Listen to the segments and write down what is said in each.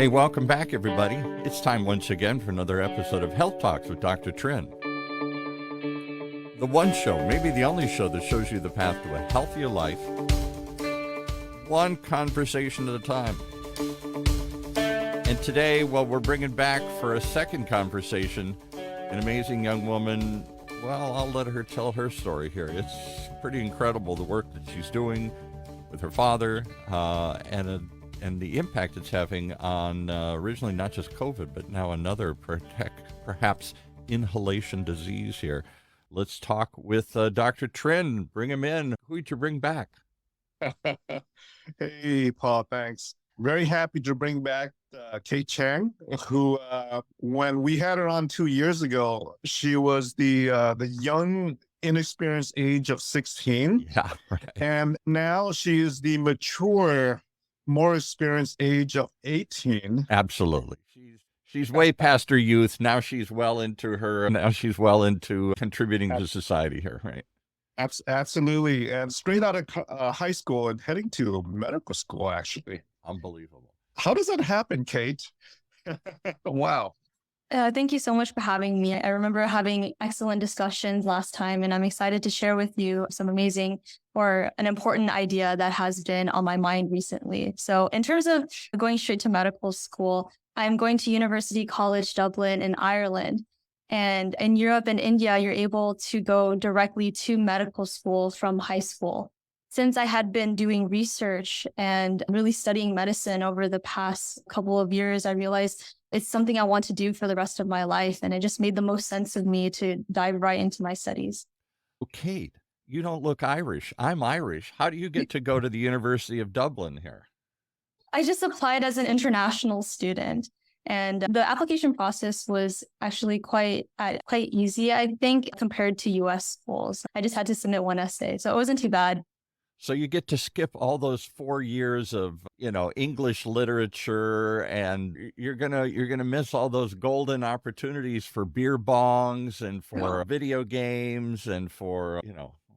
Hey, welcome back, everybody. It's time once again for another episode of Health Talks with Dr. Trinh. The one show, maybe the only show that shows you the path to a healthier life, one conversation at a time. And today, well, we're bringing back for a second conversation an amazing young woman. Well, I'll let her tell her story here. It's pretty incredible, the work that she's doing with her father and the impact it's having on originally not just COVID, but now another perhaps inhalation disease here. Let's talk with Dr. Trinh. Bring him in. Who'd you bring back? Hey, Paul, thanks. Very happy to bring back Kate Chiang, who, when we had her on 2 years ago, she was the young, inexperienced age of 16. Yeah, right. And now she is the mature, more experienced age of 18. Absolutely. She's way past her youth. Now she's well into contributing to society here, right? Absolutely. And straight out of high school and heading to medical school, actually. Unbelievable. How does that happen, Kate? Wow. Thank you so much for having me. I remember having excellent discussions last time, and I'm excited to share with you some amazing or an important idea that has been on my mind recently. So in terms of going straight to medical school, I'm going to University College Dublin in Ireland. And in Europe and India, you're able to go directly to medical school from high school. Since I had been doing research and really studying medicine over the past couple of years, I realized it's something I want to do for the rest of my life. And it just made the most sense of me to dive right into my studies. Kate, you don't look Irish. I'm Irish. How do you get to go to the University of Dublin here? I just applied as an international student. And the application process was actually quite easy, I think, compared to US schools. I just had to submit one essay, so it wasn't too bad. So you get to skip all those 4 years of, English literature, and you're gonna miss all those golden opportunities for beer bongs and for video games and for,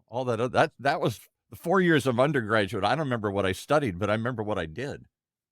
all that. That was the 4 years of undergraduate. I don't remember what I studied, but I remember what I did.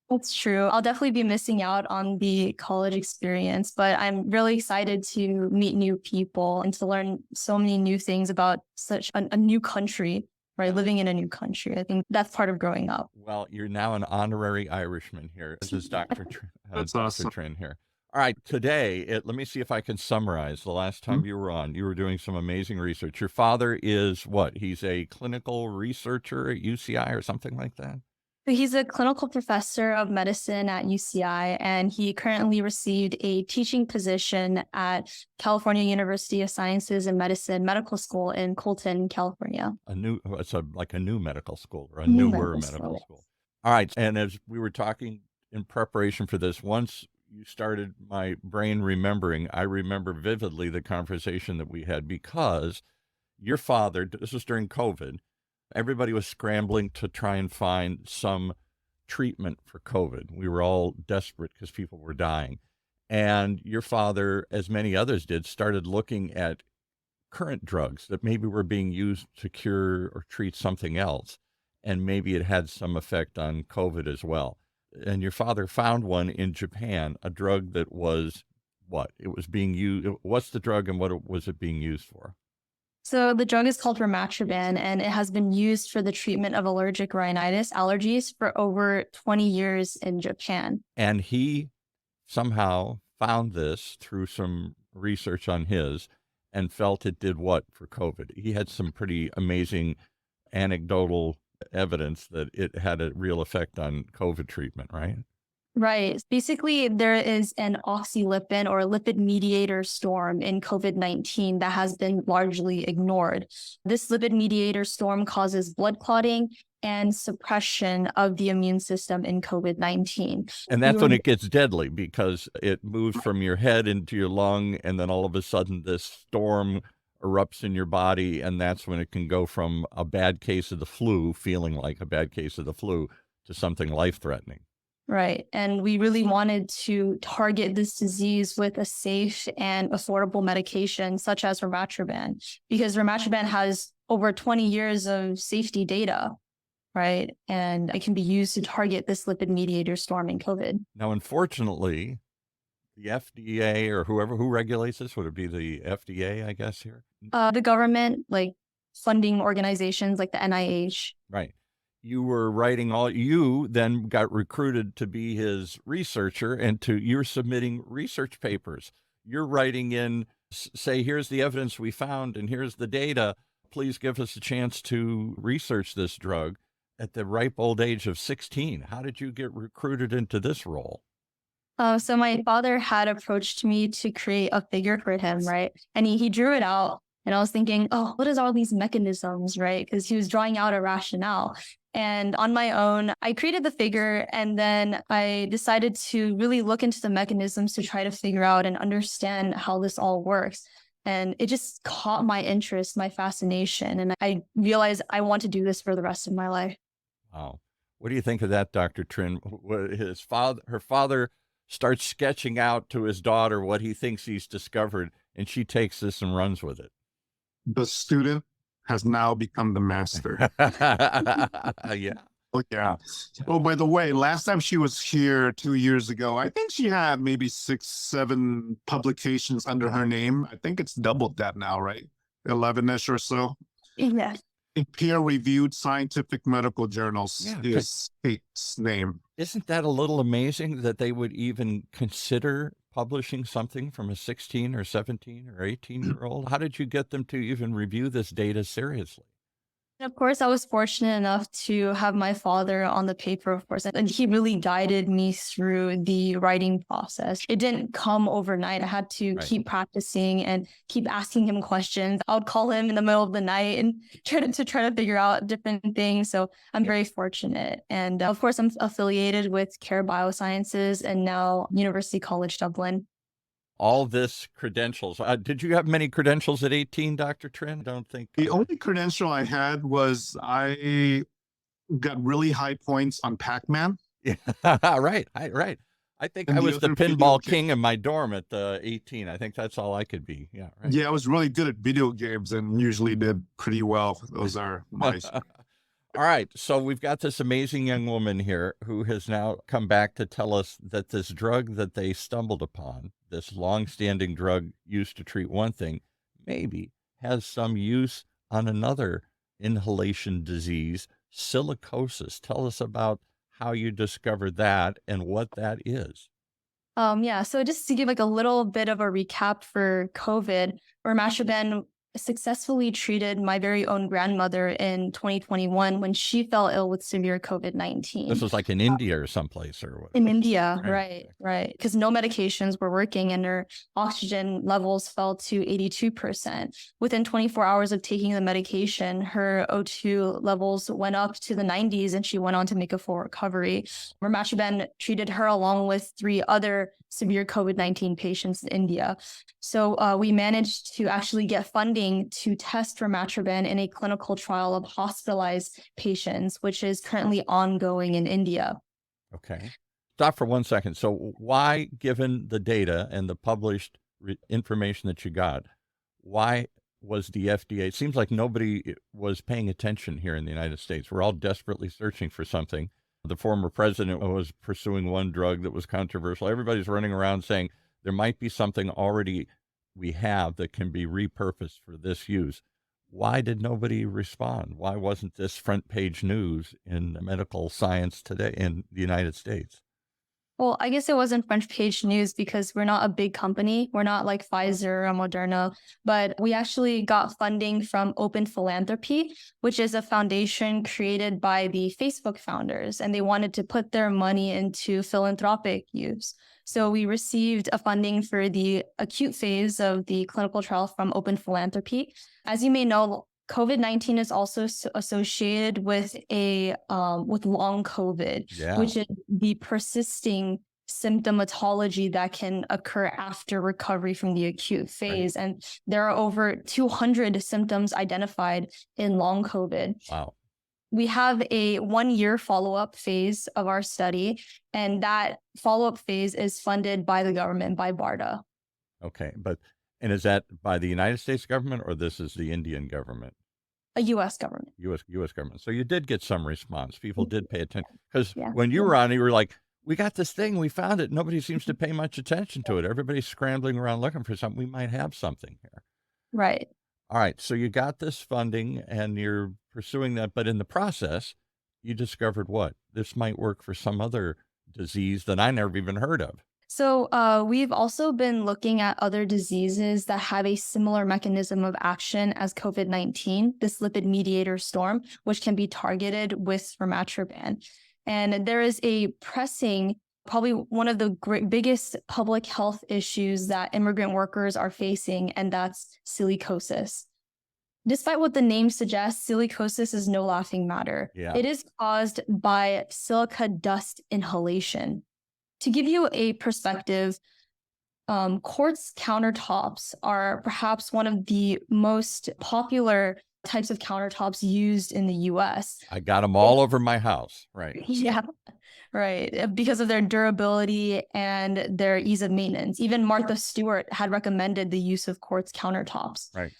That's true. I'll definitely be missing out on the college experience, but I'm really excited to meet new people and to learn so many new things about such a new country. Right, living in a new country. I think that's part of growing up. Well, you're now an honorary Irishman here. This is Dr. That's Dr. awesome. Trinh here. All right, today, let me see if I can summarize. The last time you were on, you were doing some amazing research. Your father is what? He's a clinical researcher at UCI or something like that? He's a clinical professor of medicine at UCI, and he currently received a teaching position at California University of Sciences and Medicine Medical School in Colton, California. It's like a new medical school or a newer medical school. All right, and as we were talking in preparation for this, once you started my brain remembering, I remember vividly the conversation that we had because your father, this was during COVID, everybody was scrambling to try and find some treatment for COVID. We were all desperate because people were dying. And your father, as many others did, started looking at current drugs that maybe were being used to cure or treat something else. And maybe it had some effect on COVID as well. And your father found one in Japan, a drug that was what? It was being used. What's the drug and what was it being used for? So the drug is called Ramatroban, and it has been used for the treatment of allergic rhinitis, allergies, for over 20 years in Japan. And he somehow found this through some research on his and felt it did what for COVID? He had some pretty amazing anecdotal evidence that it had a real effect on COVID treatment, right? Right. Basically, there is an oxylipin or lipid mediator storm in COVID-19 that has been largely ignored. This lipid mediator storm causes blood clotting and suppression of the immune system in COVID-19. And that's when it gets deadly because it moves from your head into your lung, and then all of a sudden this storm erupts in your body, and that's when it can go from a bad case of the flu, feeling like a bad case of the flu, to something life-threatening. Right. And we really wanted to target this disease with a safe and affordable medication such as Ramatroban, because Ramatroban has over 20 years of safety data. right? And it can be used to target this lipid mediator storm in COVID. Now, unfortunately, the FDA or who regulates this, would it be the FDA, I guess, here? The government, like funding organizations like the NIH. Right. You were writing you then got recruited to be his researcher, and you're submitting research papers. You're writing in, say, here's the evidence we found and here's the data. Please give us a chance to research this drug at the ripe old age of 16. How did you get recruited into this role? So my father had approached me to create a figure for him, right? And he drew it out. And I was thinking, oh, what is all these mechanisms, right? Because he was drawing out a rationale. And on my own, I created the figure, and then I decided to really look into the mechanisms to try to figure out and understand how this all works. And it just caught my interest, my fascination. And I realized I want to do this for the rest of my life. Wow. What do you think of that, Dr. Trinh? Her father starts sketching out to his daughter what he thinks he's discovered, and she takes this and runs with it. The student has now become the master. Yeah. Oh, yeah. Oh, by the way, last time she was here 2 years ago, I think she had maybe 6, 7 publications under her name. I think it's doubled that now, right? 11-ish or so. Yeah. In peer-reviewed scientific medical journals Yeah, is Kate's name. Isn't that a little amazing that they would even consider publishing something from a 16 or 17 or 18-year-old? How did you get them to even review this data seriously? And of course, I was fortunate enough to have my father on the paper, of course, and he really guided me through the writing process. It didn't come overnight. I had to keep practicing and keep asking him questions. I would call him in the middle of the night and try to figure out different things. So I'm very fortunate. And of course, I'm affiliated with Care Biosciences and now University College Dublin. All this credentials. Did you have many credentials at 18, Dr. Trinh? Don't think. The only credential I had was I got really high points on Pac-Man. Yeah, right. I think And I the was the other video pinball game. king in my dorm at 18. I think that's all I could be. Yeah, right. Yeah, I was really good at video games and usually did pretty well. Those are my... All right. So we've got this amazing young woman here who has now come back to tell us that this drug that they stumbled upon, this long-standing drug used to treat one thing, maybe has some use on another inhalation disease, silicosis. Tell us about how you discovered that and what that is. So just to give like a little bit of a recap for COVID, Ramatroban successfully treated my very own grandmother in 2021 when she fell ill with severe COVID-19. This was like in India or someplace or what? In India, right. Because no medications were working and her oxygen levels fell to 82%. Within 24 hours of taking the medication, her O2 levels went up to the 90s and she went on to make a full recovery. Ramatroban treated her along with 3 other severe COVID-19 patients in India. So we managed to actually get funding to test Ramatroban in a clinical trial of hospitalized patients, which is currently ongoing in India. Okay. Stop for 1 second. So why, given the data and the published information that you got, why was the FDA, it seems like nobody was paying attention here in the United States. We're all desperately searching for something. The former president was pursuing one drug that was controversial. Everybody's running around saying there might be something already we have that can be repurposed for this use. Why did nobody respond? Why wasn't this front page news in medical science today in the United States? Well, I guess it wasn't front page news because we're not a big company. We're not like Pfizer or Moderna, but we actually got funding from Open Philanthropy, which is a foundation created by the Facebook founders, and they wanted to put their money into philanthropic use. So we received a funding for the acute phase of the clinical trial from Open Philanthropy. As you may know, COVID-19 is also associated with with long COVID, which is the persisting symptomatology that can occur after recovery from the acute phase. Right. And there are over 200 symptoms identified in long COVID. Wow. We have a 1-year follow-up phase of our study, and that follow-up phase is funded by the government, by BARDA. Okay, and is that by the United States government or this is the Indian government? A U.S. government. U.S. government. So you did get some response. People did pay attention. Because Yeah. when you were on, you were like, we got this thing, we found it. Nobody seems to pay much attention to it. Everybody's scrambling around looking for something. We might have something here. Right. All right. So you got this funding and you're pursuing that. But in the process, you discovered what? This might work for some other disease that I never even heard of. So we've also been looking at other diseases that have a similar mechanism of action as COVID-19, this lipid mediator storm, which can be targeted with Ramatroban. And there is a pressing, probably one of the biggest public health issues that immigrant workers are facing, and that's silicosis. Despite what the name suggests, silicosis is no laughing matter. Yeah. It is caused by silica dust inhalation. To give you a perspective, quartz countertops are perhaps one of the most popular types of countertops used in the US. I got them all over my house. Right. Yeah, right. Because of their durability and their ease of maintenance. Even Martha Stewart had recommended the use of quartz countertops. Right.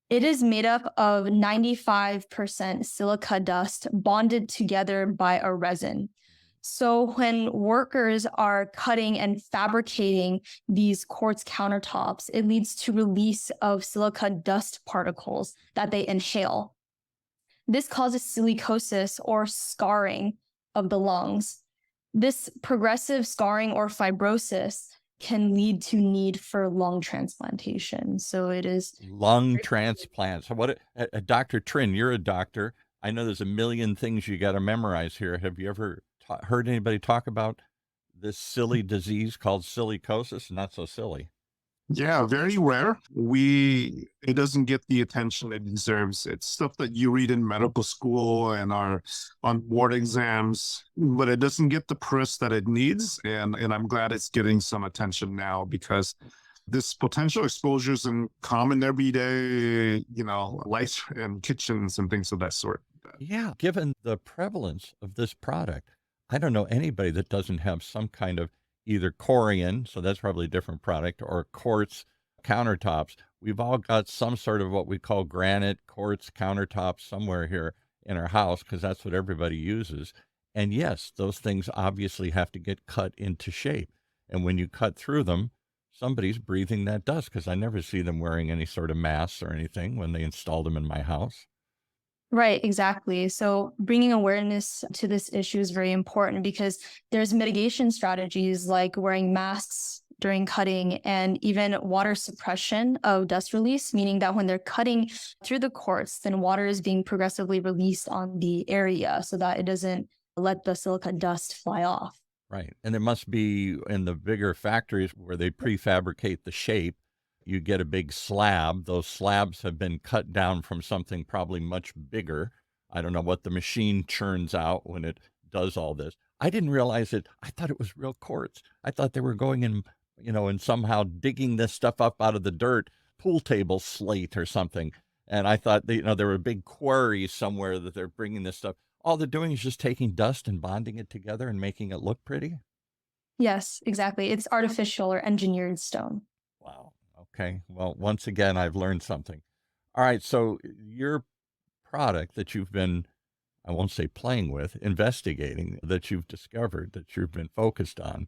It is made up of 95% silica dust bonded together by a resin. So when workers are cutting and fabricating these quartz countertops, it leads to release of silica dust particles that they inhale. This causes silicosis or scarring of the lungs. This progressive scarring or fibrosis can lead to need for lung transplantation. So it is lung transplant. So what, Dr. Trinh, you're a doctor. I know there's a million things you got to memorize here. Have you ever heard anybody talk about this silly disease called silicosis? Not so silly. Yeah, very rare. It doesn't get the attention it deserves. It's stuff that you read in medical school and are on board exams, but it doesn't get the press that it needs. And I'm glad it's getting some attention now, because this potential exposure is in common everyday, life and kitchens and things of that sort. Yeah. Given the prevalence of this product, I don't know anybody that doesn't have some kind of either corian, so that's probably a different product, or quartz countertops. We've all got some sort of what we call granite quartz countertops somewhere here in our house, because that's what everybody uses. And yes, those things obviously have to get cut into shape. And when you cut through them, somebody's breathing that dust, because I never see them wearing any sort of masks or anything when they install them in my house. Right, exactly. So bringing awareness to this issue is very important, because there's mitigation strategies like wearing masks during cutting and even water suppression of dust release, meaning that when they're cutting through the quartz, then water is being progressively released on the area so that it doesn't let the silica dust fly off. Right. And there must be, in the bigger factories where they prefabricate the shape, you get a big slab. Those slabs have been cut down from something probably much bigger. I don't know what the machine churns out when it does all this. I didn't realize it. I thought it was real quartz. I thought they were going in, and somehow digging this stuff up out of the dirt, pool table slate or something. And I thought, there were big quarries somewhere that they're bringing this stuff. All they're doing is just taking dust and bonding it together and making it look pretty. Yes, exactly. It's artificial or engineered stone. Wow. Okay. Well, once again, I've learned something. All right. So your product that you've been, I won't say playing with, investigating, that you've discovered, that you've been focused on,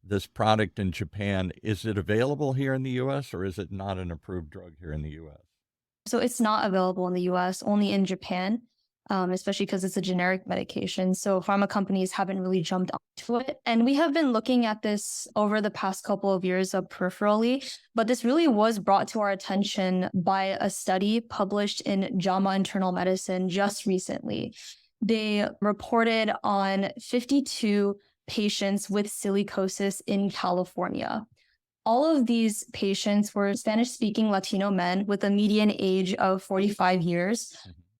this product in Japan, is it available here in the U.S. or is it not an approved drug here in the U.S.? So it's not available in the U.S., only in Japan. Especially because it's a generic medication. So pharma companies haven't really jumped onto it. And we have been looking at this over the past couple of years peripherally, but this really was brought to our attention by a study published in JAMA Internal Medicine just recently. They reported on 52 patients with silicosis in California. All of these patients were Spanish-speaking Latino men with a median age of 45 years.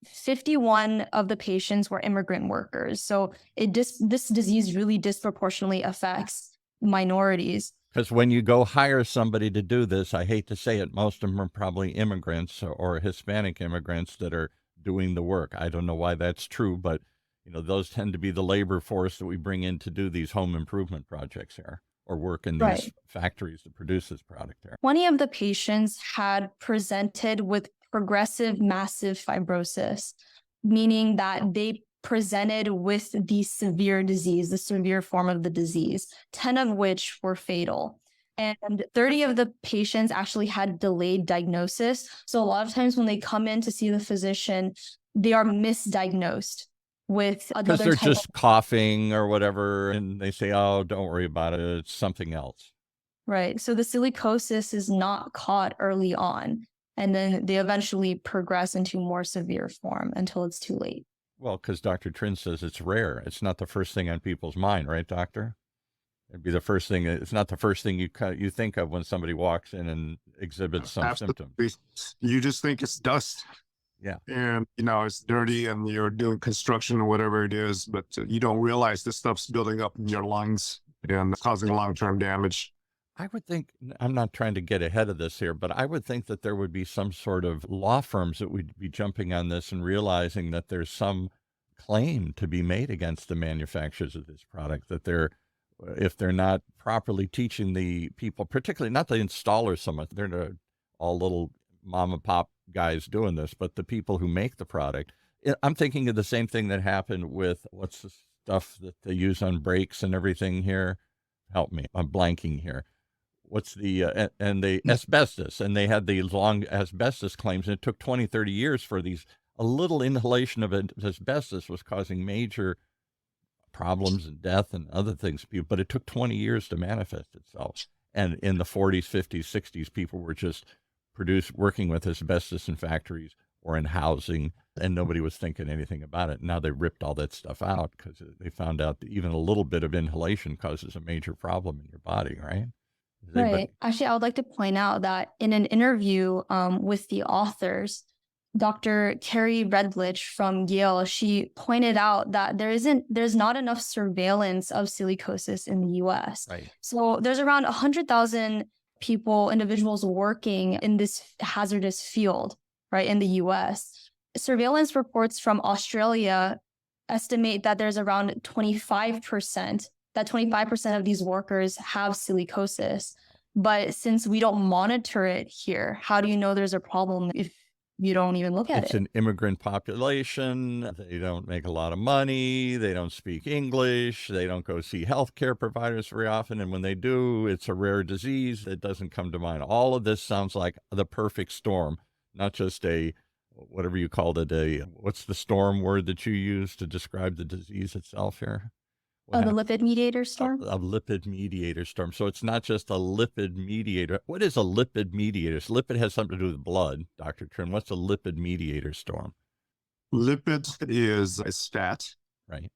51 of the patients were immigrant workers. So this disease really disproportionately affects minorities. Because when you go hire somebody to do this, I hate to say it, most of them are probably immigrants or Hispanic immigrants that are doing the work. I don't know why that's true, but those tend to be the labor force that we bring in to do these home improvement projects here, or work in these factories to produce this product here. 20 of the patients had presented with progressive massive fibrosis, meaning that they presented with the severe disease, the severe form of the disease, 10 of which were fatal. And 30 of the patients actually had delayed diagnosis. So a lot of times when they come in to see the physician, they are misdiagnosed with Because another they're type just coughing or whatever, and they say, oh, don't worry about it. It's something else. Right. So the silicosis is not caught early on, and then they eventually progress into more severe form until it's too late. Well, because Dr. Trinh says it's rare. It's not the first thing on people's mind, right, doctor? It'd be the first thing. It's not the first thing you think of when somebody walks in and exhibits some symptoms. You just think it's dust. Yeah. And, it's dirty and you're doing construction or whatever it is, but you don't realize this stuff's building up in your lungs and causing long-term damage. I would think, I'm not trying to get ahead of this here, but I would think that there would be some sort of law firms that would be jumping on this and realizing that there's some claim to be made against the manufacturers of this product, that if they're not properly teaching the people, particularly not the installers so much, they're all little mom and pop guys doing this, but the people who make the product. I'm thinking of the same thing that happened with, what's the stuff that they use on brakes and everything here? Help me, I'm blanking here. What's the asbestos, and they had these long asbestos claims, and it took 20, 30 years for a little inhalation of asbestos was causing major problems and death and other things, but it took 20 years to manifest itself. And in the 40s, 50s, 60s, people were just working with asbestos in factories or in housing, and nobody was thinking anything about it. Now they ripped all that stuff out because they found out that even a little bit of inhalation causes a major problem in your body, right? Right. Actually, I would like to point out that in an interview with the authors, Dr. Carrie Redlich from Yale, she pointed out that there's not enough surveillance of silicosis in the US. Right. So there's around 100,000 individuals working in this hazardous field, right, in the US. Surveillance reports from Australia estimate that there's around 25%, that 25% of these workers have silicosis. But since we don't monitor it here, how do you know there's a problem if you don't even look at it? It's an immigrant population. They don't make a lot of money. They don't speak English. They don't go see healthcare providers very often. And when they do, it's a rare disease that doesn't come to mind. All of this sounds like the perfect storm, not just whatever you called it, what's the storm word that you use to describe the disease itself here? The lipid mediator storm? A lipid mediator storm. So it's not just a lipid mediator. What is a lipid mediator? So lipid has something to do with blood, Dr. Trinh. What's a lipid mediator storm? Lipid is a stat. Right.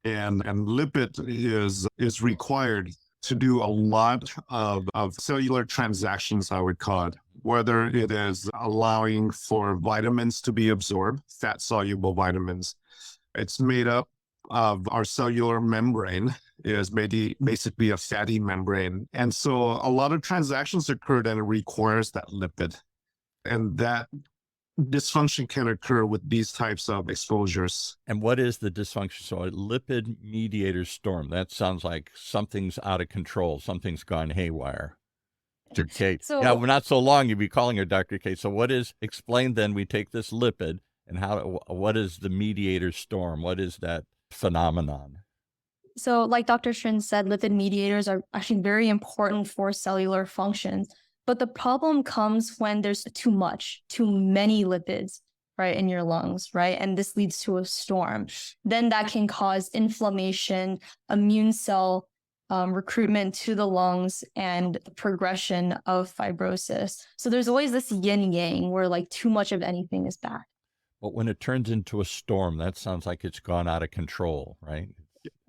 And lipid is required to do a lot of cellular transactions, I would call it, whether it is allowing for vitamins to be absorbed, fat-soluble vitamins. It's made up of our cellular membrane is basically a fatty membrane. And so a lot of transactions occur and it requires that lipid. And that dysfunction can occur with these types of exposures. And what is the dysfunction? So a lipid mediator storm, that sounds like something's out of control. Something's gone haywire. Dr. Kate. So, yeah, well, not so long you'd be calling her Dr. Kate. So explain then, we take this lipid and what is the mediator storm? What is that phenomenon? So like Dr. Trinh said, lipid mediators are actually very important for cellular functions. But the problem comes when there's too many lipids, right, in your lungs, right? And this leads to a storm. Then that can cause inflammation, immune cell recruitment to the lungs, and the progression of fibrosis. So there's always this yin-yang where like too much of anything is bad. But when it turns into a storm, that sounds like it's gone out of control, right?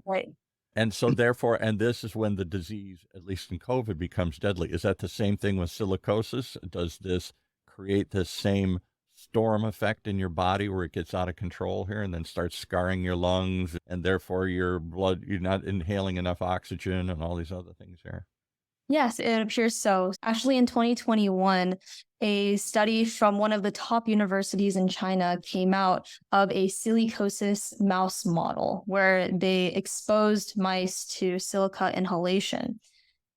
Right. And so therefore, and this is when the disease, at least in COVID, becomes deadly. Is that the same thing with silicosis? Does this create this same storm effect in your body where it gets out of control here and then starts scarring your lungs, and therefore your blood, you're not inhaling enough oxygen and all these other things here? Yes, it appears so. Actually, in 2021, a study from one of the top universities in China came out of a silicosis mouse model where they exposed mice to silica inhalation.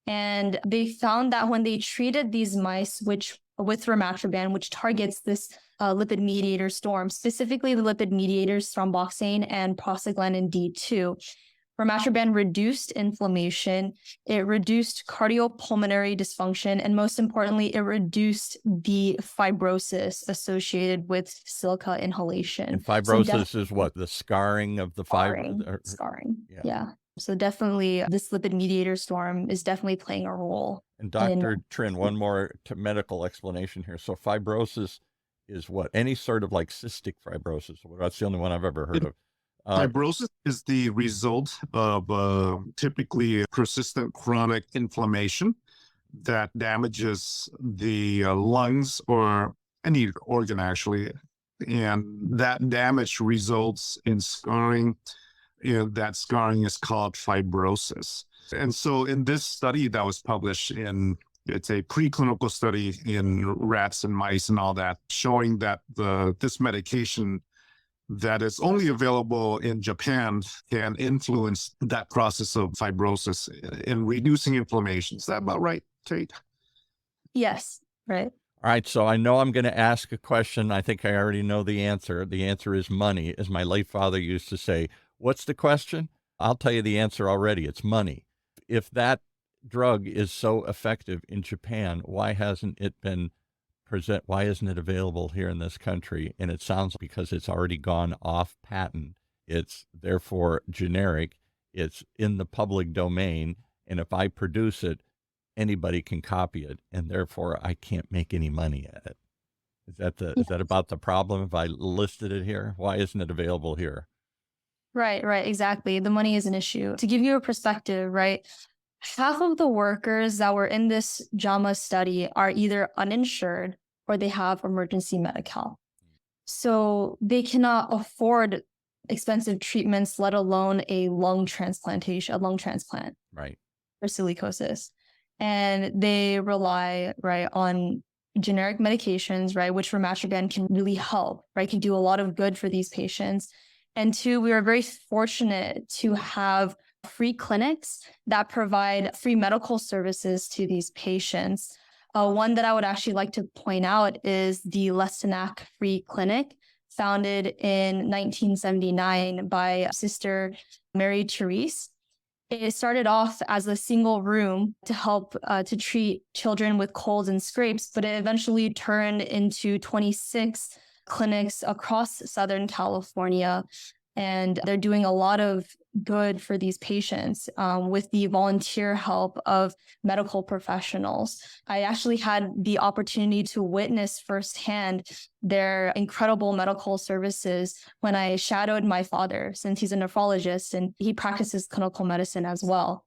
And they found that when they treated these mice with Ramatroban, which targets this lipid mediator storm, specifically the lipid mediators thromboxane and prostaglandin D2. Ramatroban reduced inflammation, it reduced cardiopulmonary dysfunction, and most importantly, it reduced the fibrosis associated with silica inhalation. And fibrosis is what? The scarring of the fiber? Scarring. Yeah. So definitely this lipid mediator storm is definitely playing a role. And Dr. Trinh, one more medical explanation here. So fibrosis is what? Any sort of like cystic fibrosis. That's the only one I've ever heard of. Fibrosis is the result of typically persistent chronic inflammation that damages the lungs or any organ actually. And that damage results in scarring. That scarring is called fibrosis. And so in this study that was published it's a preclinical study in rats and mice and all that, showing that this medication that is only available in Japan can influence that process of fibrosis in reducing inflammation. Is that about right, Kate? Yes, right. All right, so I know I'm going to ask a question. I think I already know the answer. The answer is money, as my late father used to say. What's the question? I'll tell you the answer already. It's money. If that drug is so effective in Japan, why hasn't it been why isn't it available here in this country? And it sounds because it's already gone off patent. It's therefore generic. It's in the public domain. And if I produce it, anybody can copy it. And therefore I can't make any money at it. Is that about the problem if I listed it here? Why isn't it available here? Right, exactly. The money is an issue. To give you a perspective, right? Half of the workers that were in this JAMA study are either uninsured or they have emergency Medi-Cal. So they cannot afford expensive treatments, let alone a lung transplant, right, for silicosis. And they rely, right, on generic medications, right, which Ramatroban can really help, right, can do a lot of good for these patients. And two, we are very fortunate to have free clinics that provide free medical services to these patients. One that I would actually like to point out is the Lestenac Free Clinic, founded in 1979 by Sister Mary Therese. It started off as a single room to help to treat children with colds and scrapes, but it eventually turned into 26 clinics across Southern California. And they're doing a lot of good for these patients with the volunteer help of medical professionals. I actually had the opportunity to witness firsthand their incredible medical services when I shadowed my father, since he's a nephrologist and he practices clinical medicine as well.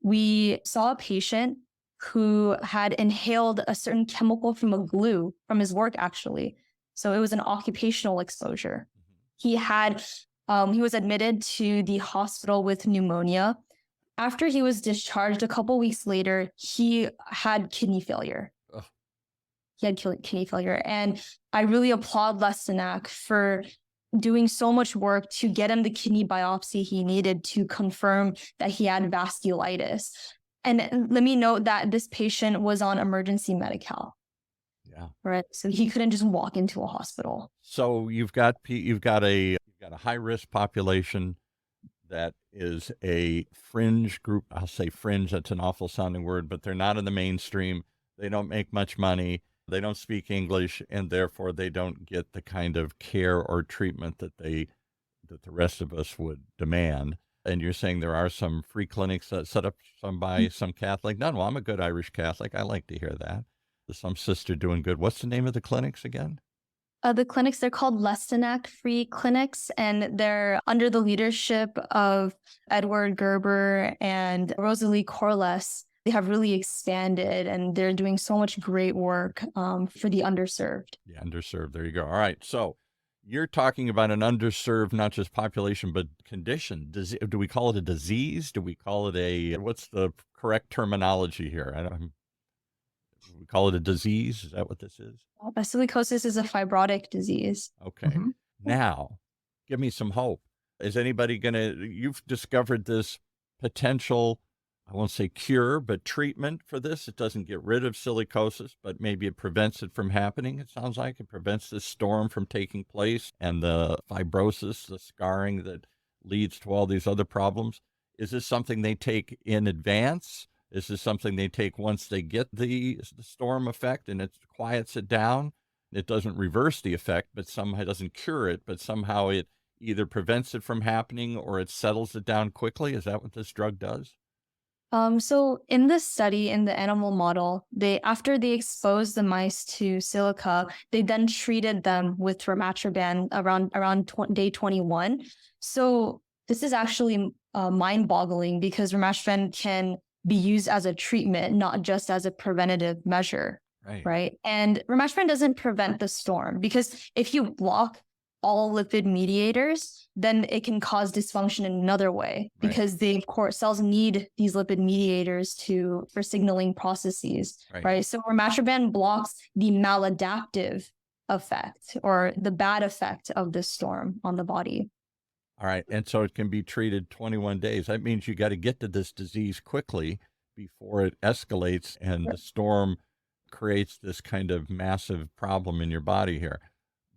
We saw a patient who had inhaled a certain chemical from a glue from his work, actually. So it was an occupational exposure. He was admitted to the hospital with pneumonia. After he was discharged, a couple weeks later, he had kidney failure. Ugh. He had kidney failure. And I really applaud Lestenac for doing so much work to get him the kidney biopsy he needed to confirm that he had vasculitis. And let me note that this patient was on emergency Medi-Cal. Yeah. Right. So he couldn't just walk into a hospital. So you've got a high risk population that is a fringe group. I'll say fringe. That's an awful sounding word, but they're not in the mainstream. They don't make much money. They don't speak English, and therefore they don't get the kind of care or treatment that the rest of us would demand. And you're saying there are some free clinics that set up by some Catholic. No, I'm a good Irish Catholic. I like to hear that. There's some sister doing good. What's the name of the clinics again? The clinics, they're called Lestenac Free Clinics, and they're under the leadership of Edward Gerber and Rosalie Corliss. They have really expanded, and they're doing so much great work for the underserved. The underserved. There you go. All right. So you're talking about an underserved, not just population, but condition. Do we call it a disease? Do we call it what's the correct terminology here? We call it a disease. Is that what this is? Silicosis is a fibrotic disease. Okay. Mm-hmm. Now, give me some hope. Is anybody you've discovered this potential, I won't say cure, but treatment for this. It doesn't get rid of silicosis, but maybe it prevents it from happening. It sounds like it prevents this storm from taking place and the fibrosis, the scarring that leads to all these other problems. Is this something they take in advance? Is this something they take once they get the storm effect and it quiets it down? It doesn't reverse the effect, but somehow it doesn't cure it, but somehow it either prevents it from happening or it settles it down quickly. Is that what this drug does? So in this study, in the animal model, after they exposed the mice to silica, they then treated them with Ramatroban around day 21. So this is actually mind-boggling because Ramatroban can be used as a treatment, not just as a preventative measure, right? And Ramatroban doesn't prevent the storm because if you block all lipid mediators, then it can cause dysfunction in another way because cells need these lipid mediators for signaling processes, right? So Ramatroban blocks the maladaptive effect or the bad effect of the storm on the body. All right. And so it can be treated 21 days. That means you got to get to this disease quickly before it escalates and the storm creates this kind of massive problem in your body here.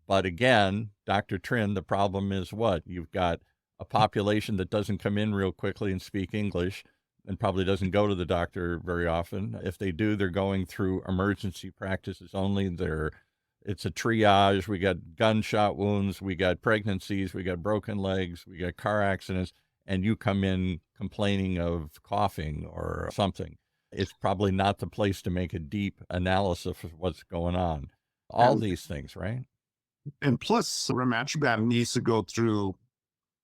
But again, Dr. Trinh, the problem is what? You've got a population that doesn't come in real quickly and speak English and probably doesn't go to the doctor very often. If they do, they're going through emergency practices only. It's a triage. We got gunshot wounds. We got pregnancies. We got broken legs. We got car accidents. And you come in complaining of coughing or something. It's probably not the place to make a deep analysis of what's going on. All these things, right? And plus, Ramatroban needs to go through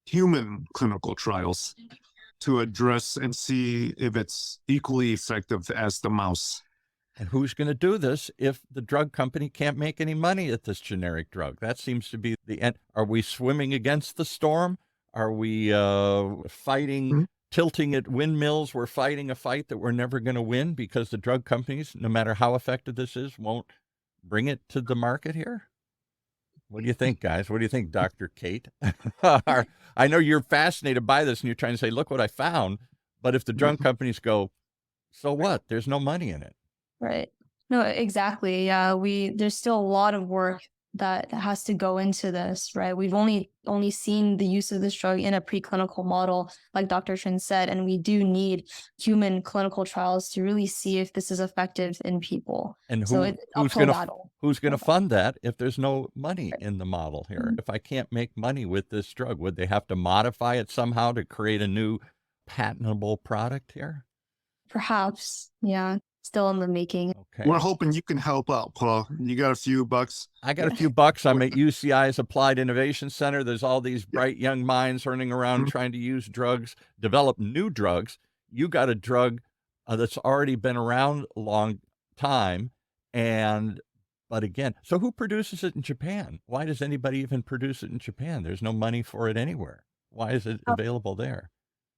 human clinical trials to address and see if it's equally effective as the mouse. And who's going to do this if the drug company can't make any money at this generic drug? That seems to be the end. Are we swimming against the storm? Are we fighting, tilting at windmills? We're fighting a fight that we're never going to win because the drug companies, no matter how effective this is, won't bring it to the market here? What do you think, guys? What do you think, Dr. Kate? I know you're fascinated by this and you're trying to say, look what I found. But if the drug companies go, so what? There's no money in it. Right. No, exactly. Yeah, there's still a lot of work that has to go into this, right? We've only seen the use of this drug in a preclinical model, like Dr. Trinh said, and we do need human clinical trials to really see if this is effective in people. And who's going to fund that if there's no money in the model here? If I can't make money with this drug, would they have to modify it somehow to create a new patentable product here? Perhaps, yeah. Still in the making. Okay. We're hoping you can help out, Paul. You got a few bucks? I got a few bucks. I'm at UCI's Applied Innovation Center. There's all these bright young minds running around trying to use drugs, develop new drugs. You got a drug that's already been around a long time. But again, so who produces it in Japan? Why does anybody even produce it in Japan? There's no money for it anywhere. Why is it available there?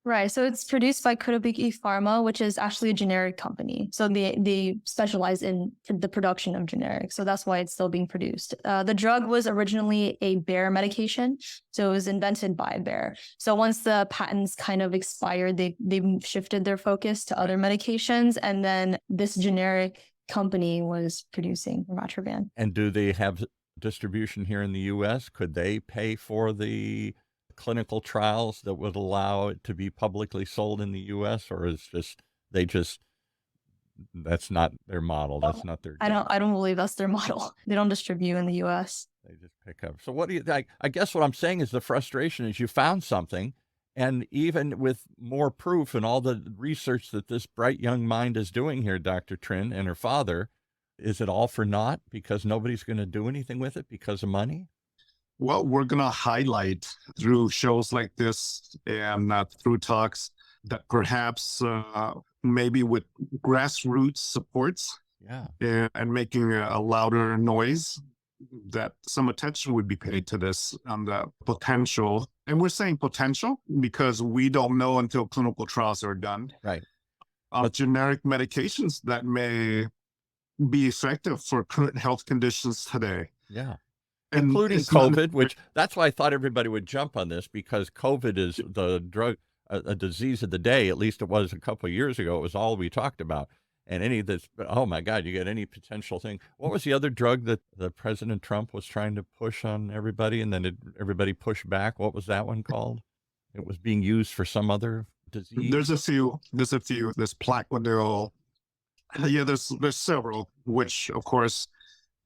Right. So it's produced by Kotobiki Pharma, which is actually a generic company. So they specialize in the production of generics. So that's why it's still being produced. The drug was originally a bear medication. So it was invented by a bear. So once the patents kind of expired, they shifted their focus to other medications. And then this generic company was producing Ramatroban. And do they have distribution here in the U.S.? Could they pay for the clinical trials that would allow it to be publicly sold in the U.S., or is that's not their model? That's not their job. I don't believe that's their model. They don't distribute in the U.S. They just pick up. So what do you think? I guess what I'm saying is the frustration is you found something, and even with more proof and all the research that this bright young mind is doing here, Dr. Trinh and her father, is it all for naught because nobody's going to do anything with it because of money? Well, we're going to highlight through shows like this and through talks that perhaps maybe with grassroots supports and making a louder noise, that some attention would be paid to this on the potential. And we're saying potential because we don't know until clinical trials are done. Right. Generic medications that may be effective for current health conditions today. Yeah. Including COVID, which that's why I thought everybody would jump on this because COVID is the drug. a disease of the day. At least it was a couple of years ago. It was all we talked about. And any of this, oh my God, you get any potential thing. What was the other drug that the President Trump was trying to push on everybody, and then everybody pushed back? What was that one called? It was being used for some other disease. There's a few. There's Plaquenil. Yeah, there's several, which of course,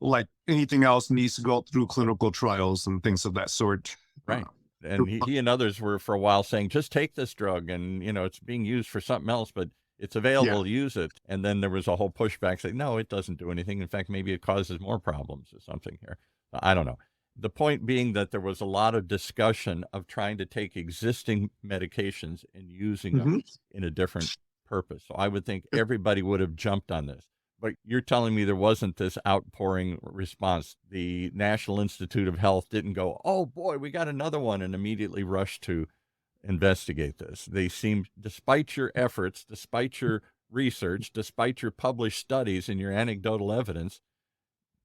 like anything else, needs to go through clinical trials and things of that sort. Right. And he and others were for a while saying, just take this drug, and it's being used for something else, but it's available, use it. And then there was a whole pushback saying, no, it doesn't do anything. In fact, maybe it causes more problems or something here. I don't know. The point being that there was a lot of discussion of trying to take existing medications and using them in a different purpose. So I would think everybody would have jumped on this. But you're telling me there wasn't this outpouring response. The National Institute of Health didn't go, oh boy, we got another one, and immediately rush to investigate this. They seem, despite your efforts, despite your research, despite your published studies and your anecdotal evidence,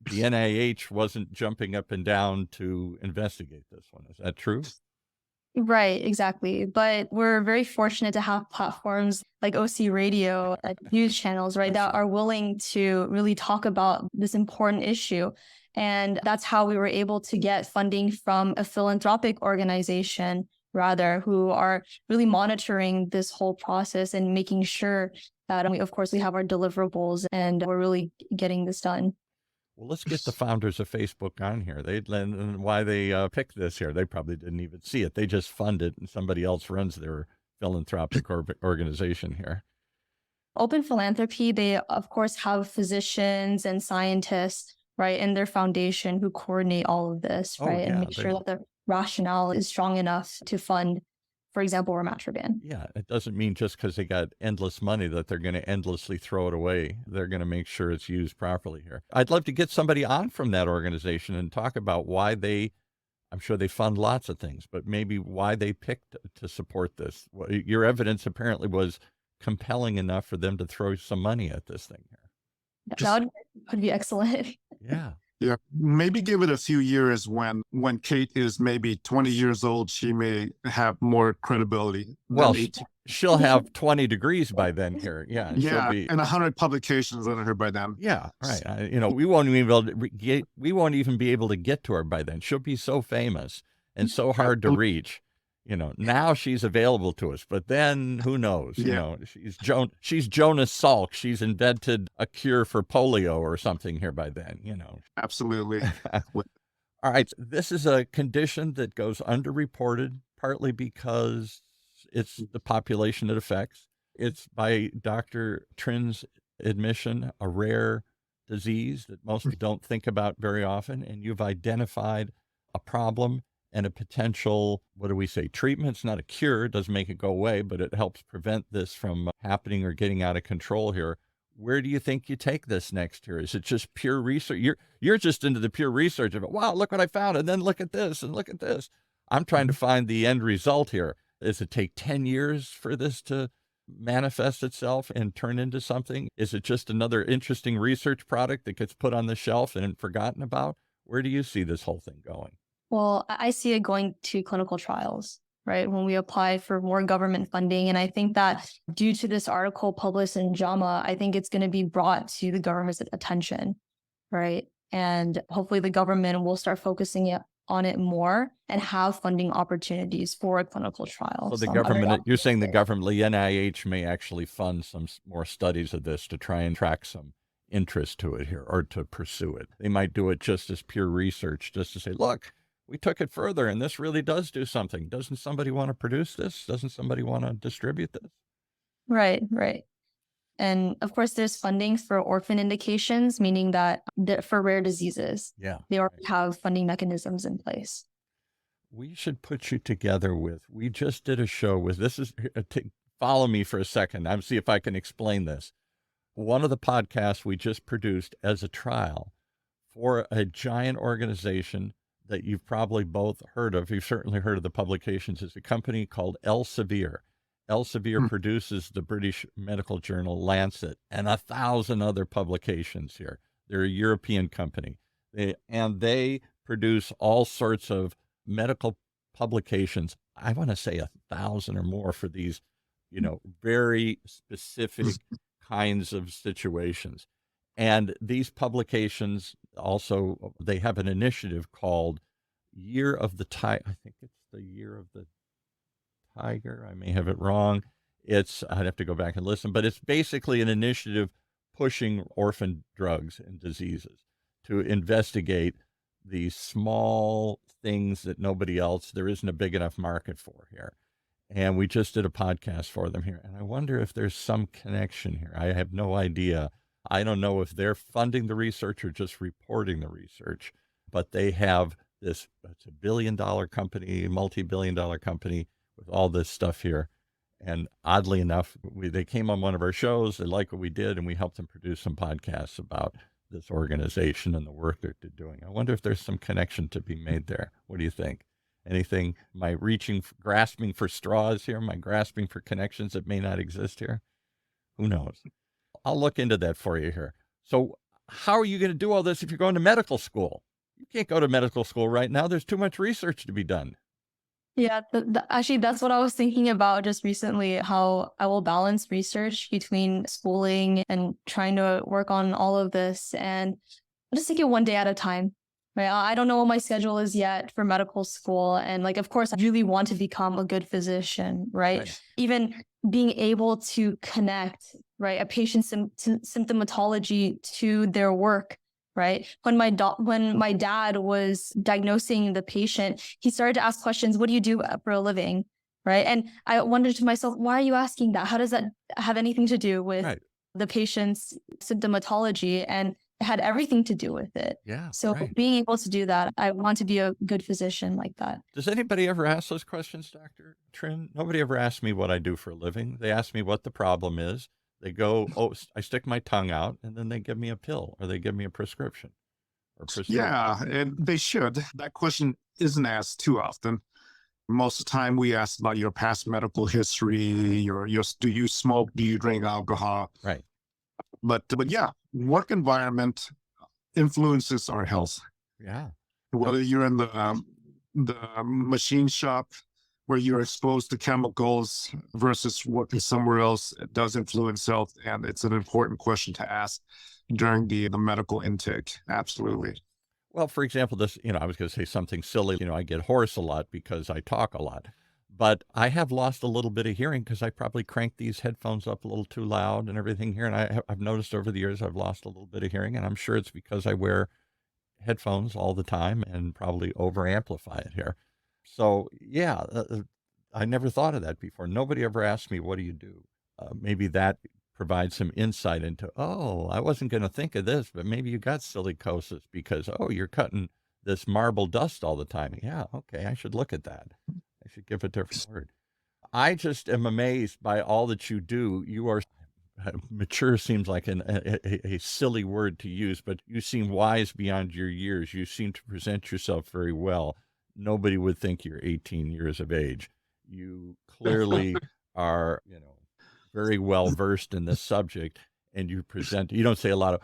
the NIH wasn't jumping up and down to investigate this one. Is that true? Right, exactly. But we're very fortunate to have platforms like OC Radio, news channels, right, that are willing to really talk about this important issue. And that's how we were able to get funding from a philanthropic organization, rather, who are really monitoring this whole process and making sure that, of course, we have our deliverables and we're really getting this done. Well, let's get the founders of Facebook on here. And why they picked this here. They probably didn't even see it. They just fund it, and somebody else runs their philanthropic organization here. Open Philanthropy, they, of course, have physicians and scientists, right, in their foundation who coordinate all of this, right, and make sure that the rationale is strong enough to fund, for example, Ramatroban. Yeah, it doesn't mean just because they got endless money that they're going to endlessly throw it away. They're going to make sure it's used properly here. I'd love to get somebody on from that organization and talk about why I'm sure they fund lots of things, but maybe why they picked to support this. Your evidence apparently was compelling enough for them to throw some money at this thing here. That would be excellent. Yeah. Yeah, maybe give it a few years. When Kate is maybe 20 years old, she may have more credibility. Well, she'll have 20 degrees by then here. Yeah. And yeah, and 100 publications under her by then. Yeah, right. We won't even be able to get to her by then. She'll be so famous and so hard to reach. Now she's available to us, but then who knows? She's Jonas Salk. She's invented a cure for polio or something here by then, Absolutely. All right. This is a condition that goes underreported, partly because it's the population it affects. It's, by Dr. Trin's admission, a rare disease that most don't think about very often. And you've identified a problem and a potential, treatment. It's not a cure. It doesn't make it go away, but it helps prevent this from happening or getting out of control here. Where do you think you take this next here? Is it just pure research? You're just into the pure research of it. Wow, look what I found. And then look at this and look at this. I'm trying to find the end result here. Does it take 10 years for this to manifest itself and turn into something? Is it just another interesting research product that gets put on the shelf and forgotten about? Where do you see this whole thing going? Well, I see it going to clinical trials, right? When we apply for more government funding. And I think that due to this article published in JAMA, I think it's going to be brought to the government's attention, right? And hopefully the government will start focusing on it more and have funding opportunities for clinical trials. So the government, you're saying the government, the NIH may actually fund some more studies of this to try and track some interest to it here or to pursue it. They might do it just as pure research, just to say, look, we took it further and this really does do something. Doesn't somebody want to produce this? Doesn't somebody want to distribute this? Right. And of course, there's funding for orphan indications, meaning that for rare diseases, they already have funding mechanisms in place. We should put you together we just did a show with, follow me for a second. I'm see if I can explain this. One of the podcasts we just produced as a trial for a giant organization that you've probably both heard of. You've certainly heard of the publications. Is a company called Elsevier. Elsevier produces the British medical journal Lancet and 1,000 other publications here. They're a European company. They produce all sorts of medical publications. I want to say 1,000 or more for these, very specific kinds of situations. And these publications also, they have an initiative called Year of the Tiger. I think it's the Year of the Tiger. I may have it wrong. I'd have to go back and listen, but it's basically an initiative pushing orphan drugs and diseases to investigate these small things that there isn't a big enough market for here. And we just did a podcast for them here. And I wonder if there's some connection here. I have no idea. I don't know if they're funding the research or just reporting the research, but they have it's a billion-dollar company, multi-billion-dollar company with all this stuff here. And oddly enough, they came on one of our shows. They liked what we did, and we helped them produce some podcasts about this organization and the work they're doing. I wonder if there's some connection to be made there. What do you think? Anything? Am I grasping for straws here? Am I grasping for connections that may not exist here? Who knows? I'll look into that for you here. So how are you going to do all this if you're going to medical school? You can't go to medical school right now. There's too much research to be done. Yeah, actually, that's what I was thinking about just recently, how I will balance research between schooling and trying to work on all of this. And I'll just take it one day at a time, right? I don't know what my schedule is yet for medical school. And of course, I really want to become a good physician, right? Even being able to connect, right, a patient's symptomatology to their work. Right. When my dad was diagnosing the patient, he started to ask questions. What do you do for a living? Right. And I wondered to myself, why are you asking that? How does that have anything to do with the patient's symptomatology? And it had everything to do with it. Yeah. So being able to do that, I want to be a good physician like that. Does anybody ever ask those questions, Dr. Trinh? Nobody ever asked me what I do for a living. They ask me what the problem is. They go, oh, I stick my tongue out, and then they give me a pill or they give me a prescription. Yeah, and they should. That question isn't asked too often. Most of the time we ask about your past medical history, do you smoke, do you drink alcohol? Right. But yeah, work environment influences our health. Yeah. Whether you're in the machine shop where you're exposed to chemicals versus working somewhere else, it does influence health. And it's an important question to ask during the medical intake. Absolutely. Well, for example, I was going to say something silly. I get hoarse a lot because I talk a lot, but I have lost a little bit of hearing because I probably cranked these headphones up a little too loud and everything here. And I've noticed over the years, I've lost a little bit of hearing, and I'm sure it's because I wear headphones all the time and probably over amplify it here. So yeah, I never thought of that before. Nobody ever asked me, what do you do? Maybe that provides some insight into, I wasn't going to think of this, but maybe you got silicosis because, you're cutting this marble dust all the time. Yeah, okay, I should look at that. I should give a different word. I just am amazed by all that you do. You are mature, seems like a silly word to use, but you seem wise beyond your years. You seem to present yourself very well. Nobody would think you're 18 years of age. You clearly are, very well versed in this subject, and you don't say a lot of,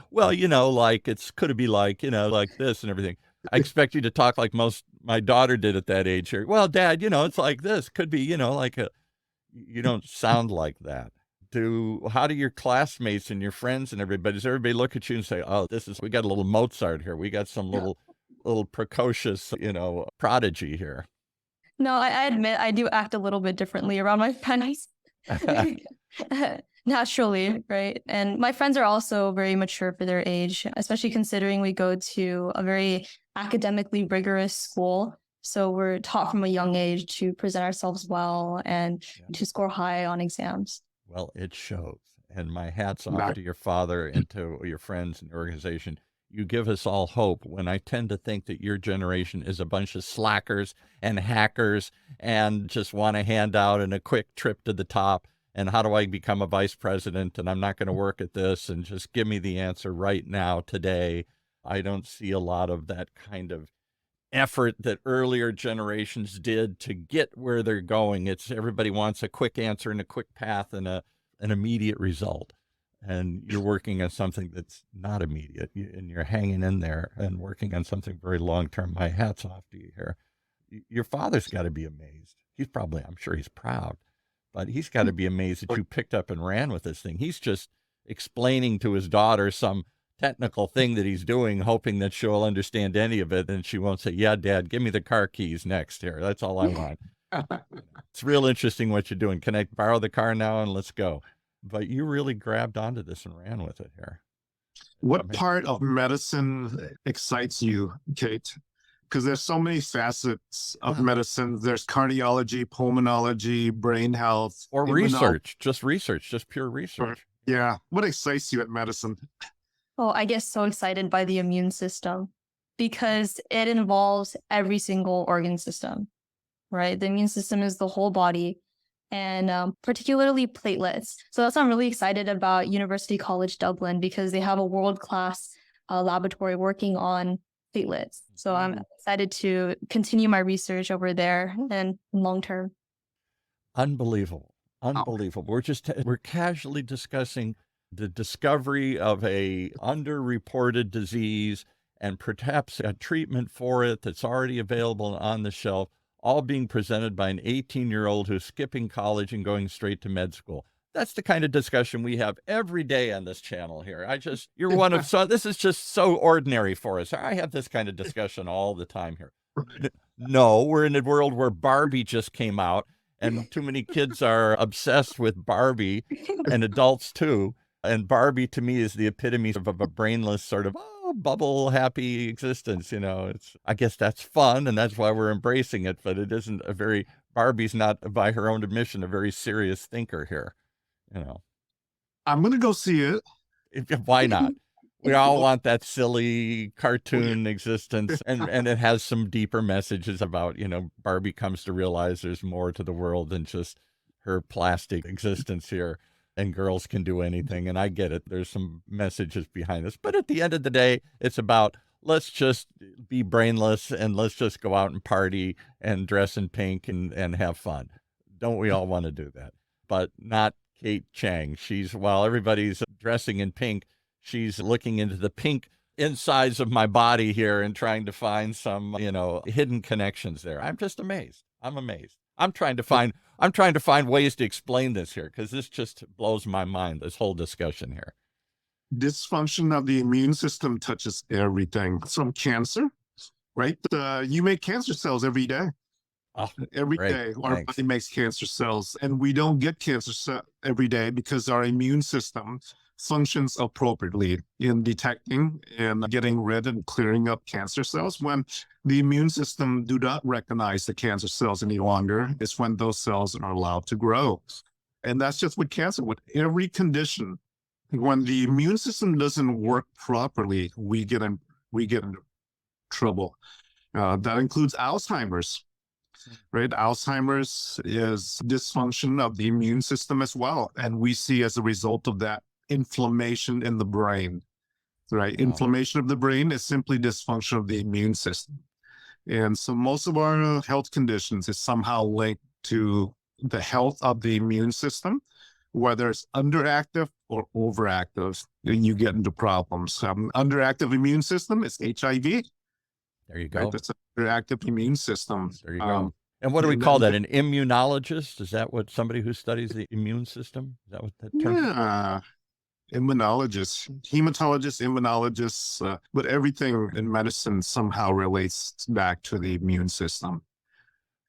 could it be like this and everything. I expect you to talk like my daughter did at that age here. Well, Dad, it's like this, could be, you don't sound like that. How do your classmates and your friends and everybody, does everybody look at you and say, we got a little Mozart here. We got some little precocious, prodigy here. No, I admit I do act a little bit differently around my friends. Naturally, right? And my friends are also very mature for their age, especially considering we go to a very academically rigorous school. So we're taught from a young age to present ourselves well and to score high on exams. Well, it shows. And my hat's off to your father and to your friends and your organization. You give us all hope when I tend to think that your generation is a bunch of slackers and hackers and just want a handout and a quick trip to the top. And how do I become a vice president? And I'm not going to work at this, and just give me the answer right now, today. I don't see a lot of that kind of effort that earlier generations did to get where they're going. Everybody wants a quick answer and a quick path and an immediate result. And you're working on something that's not immediate, and you're hanging in there and working on something very long-term. My hat's off to you here. Your father's got to be amazed. I'm sure he's proud, but he's got to be amazed that you picked up and ran with this thing. He's just explaining to his daughter some technical thing that he's doing, hoping that she'll understand any of it. And she won't say, yeah, Dad, give me the car keys next here. That's all I want. It's real interesting what you're doing. Can I borrow the car now and let's go? But you really grabbed onto this and ran with it here. What part of medicine excites you, Kate? Because there's so many facets of medicine. There's cardiology, pulmonology, brain health. Or research, just pure research. Yeah. What excites you at medicine? Oh, I get so excited by the immune system because it involves every single organ system, right? The immune system is the whole body, and particularly platelets. So that's why I'm really excited about University College Dublin, because they have a world-class laboratory working on platelets. So I'm excited to continue my research over there and long term. Unbelievable. We're casually discussing the discovery of a underreported disease and perhaps a treatment for it that's already available on the shelf, all being presented by an 18-year-old who's skipping college and going straight to med school. That's the kind of discussion we have every day on this channel here. This is just so ordinary for us. I have this kind of discussion all the time here. No, we're in a world where Barbie just came out, and too many kids are obsessed with Barbie, and adults too. And Barbie to me is the epitome of a brainless sort of bubble happy existence. I guess that's fun, and that's why we're embracing it. But it isn't Barbie's not, by her own admission, a very serious thinker here. I'm going to go see it. Why not? We all want that silly cartoon existence, and it has some deeper messages about, Barbie comes to realize there's more to the world than just her plastic existence here, and girls can do anything. And I get it. There's some messages behind this. But at the end of the day, it's about, let's just be brainless and let's just go out and party and dress in pink and have fun. Don't we all want to do that? But not Kate Chiang. While everybody's dressing in pink, she's looking into the pink insides of my body here and trying to find some, hidden connections there. I'm just amazed. I'm amazed. I'm trying to find ways to explain this here, because this just blows my mind, this whole discussion here. Dysfunction of the immune system touches everything from cancer, right? You make cancer cells every day. Every day our body makes cancer cells, and we don't get cancer cells every day because our immune system functions appropriately in detecting and getting rid and clearing up cancer cells. When the immune system do not recognize the cancer cells any longer, it's when those cells are allowed to grow. And that's just with cancer. With every condition, when the immune system doesn't work properly, we get into trouble. That includes Alzheimer's. Right? Alzheimer's is dysfunction of the immune system as well. And we see as a result of that inflammation in the brain, right? Wow. Inflammation of the brain is simply dysfunction of the immune system. And so most of our health conditions is somehow linked to the health of the immune system, whether it's underactive or overactive, and you get into problems. Underactive immune system is HIV. There you go. Right? That's an underactive immune system. There you go. And what do we call that? An immunologist? Is that what somebody who studies the immune system? Is that what that term is? Yeah. Immunologists, hematologists, immunologists, but everything in medicine somehow relates back to the immune system.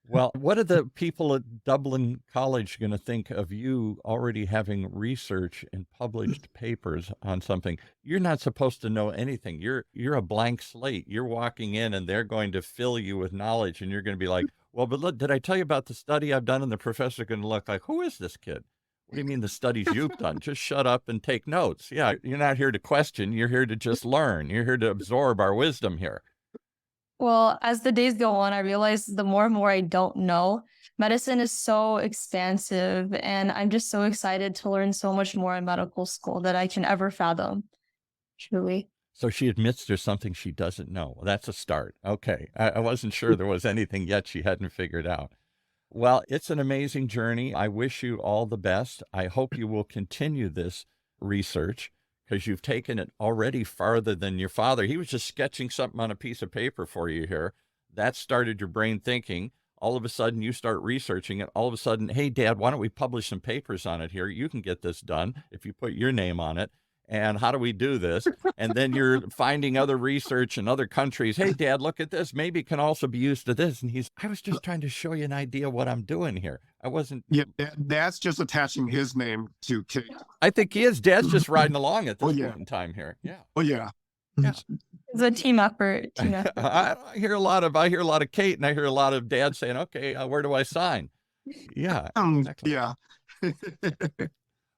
Well, what are the people at Dublin College going to think of you already having research and published papers on something? You're not supposed to know anything. You're a blank slate. You're walking in and they're going to fill you with knowledge, and you're going to be like, well, but look, did I tell you about the study I've done? And the professor's going to look like, who is this kid? What do you mean the studies you've done? Just shut up and take notes. Yeah, you're not here to question. You're here to just learn. You're here to absorb our wisdom here. Well, as the days go on, I realize the more and more I don't know. Medicine is so expansive, and I'm just so excited to learn so much more in medical school that I can ever fathom, truly. So she admits there's something she doesn't know. Well, that's a start. Okay. I wasn't sure there was anything yet she hadn't figured out. Well, it's an amazing journey. I wish you all the best. I hope you will continue this research, because you've taken it already farther than your father. He was just sketching something on a piece of paper for you here. That started your brain thinking. All of a sudden you start researching it. All of a sudden, hey, Dad, why don't we publish some papers on it here? You can get this done if you put your name on it. And how do we do this? And then you're finding other research in other countries. Hey, Dad, look at this. Maybe it can also be used to this. And I was just trying to show you an idea of what I'm doing here. I wasn't. Yeah, Dad's just attaching his name to Kate. I think he is. Dad's just riding along at this point in time here. Yeah. Oh, yeah. Yeah. It's a team effort. I hear a lot of Kate, and I hear a lot of Dad saying, okay, where do I sign? Yeah. Exactly. Yeah.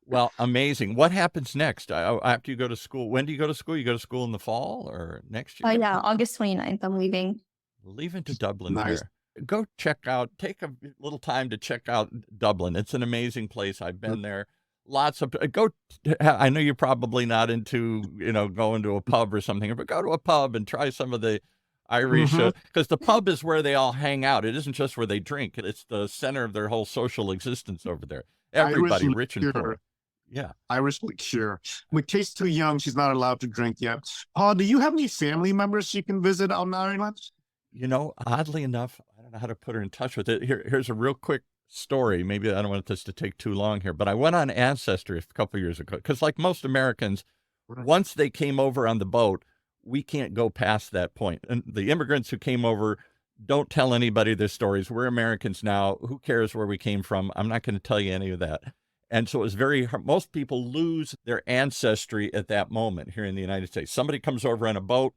Well, amazing. What happens next? After you go to school, when do you go to school? You go to school in the fall or next year? Yeah, August 29th, I'm leaving. Leaving to Dublin Nice. here. Go take a little time to check out Dublin. It's an amazing place. I've been there. Lots of, I know you're probably not into, going to a pub or something, but go to a pub and try some of the Irish, because the pub is where they all hang out. It isn't just where they drink. It's the center of their whole social existence over there. Everybody, Irish rich and liqueur. poor. Yeah. Irish liqueur. But Kate's too young. She's not allowed to drink yet. Paul, do you have any family members she can visit on Ireland? Oddly enough, I don't know how to put her in touch with it. Here's a real quick story. Maybe I don't want this to take too long here, but I went on Ancestry a couple of years ago because, like most Americans, once they came over on the boat, we can't go past that point. And the immigrants who came over don't tell anybody their stories. We're Americans now. Who cares where we came from? I'm not going to tell you any of that. And so it's very hard. Most people lose their ancestry at that moment here in the United States. Somebody comes over on a boat,